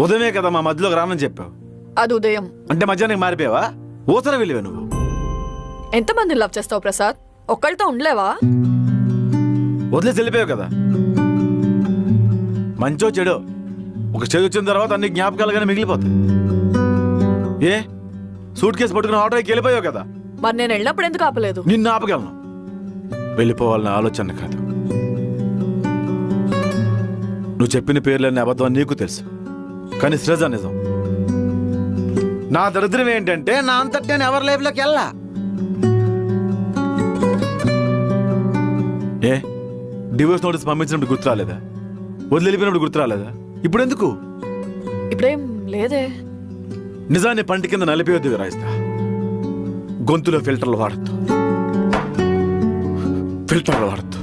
ఉదయమే కదా మా మధ్యలోకి రానని చెప్పావు. అది ఉదయం. అంటే మధ్యాహ్నం మారిపోయావా? ఊసర వెళ్ళివే నువ్వు. ఎంతమందిని లవ్ చేస్తావు ప్రసాద్? ఒక్కళ్ళతో ఉండలేవా? వదిలేసి వెళ్ళిపోయావు కదా. మంచో చెడో ఒక స్టేజ్ వచ్చిన తర్వాత అన్ని జ్ఞాపకాలుగానే మిగిలిపోతాయి. ఏ సూట్ కేసు పట్టుకుని ఆటోకి వెళ్ళిపోయావు కదా. మరి నేను వెళ్ళినప్పుడు ఎందుకు ఆపలేదు? నిన్ను ఆపగలను. వెళ్ళిపోవాలన్న ఆలోచన కాదు. నువ్వు చెప్పిన పేర్లన్నీ అబద్ధం అని నీకు తెలుసు, కానీ సృజ నిజం. నా దరిద్రం ఏంటంటే నా అంతటి నేను ఎవరి లైఫ్లోకి వెళ్ళా. ఏ డివోర్స్ నోటీస్ పంపించినప్పుడు గుర్తు రాలేదా? వదిలిపోయినప్పుడు గుర్తు రాలేదా? ఇప్పుడు ఎందుకు? ఇప్పుడేం లేదే. నిజాన్ని పంటి కింద నలిపేయొద్దు రాయిస్తా. గొంతులో ఫిల్టర్లు వాడద్దు. ఫిల్టర్లు వాడద్దు.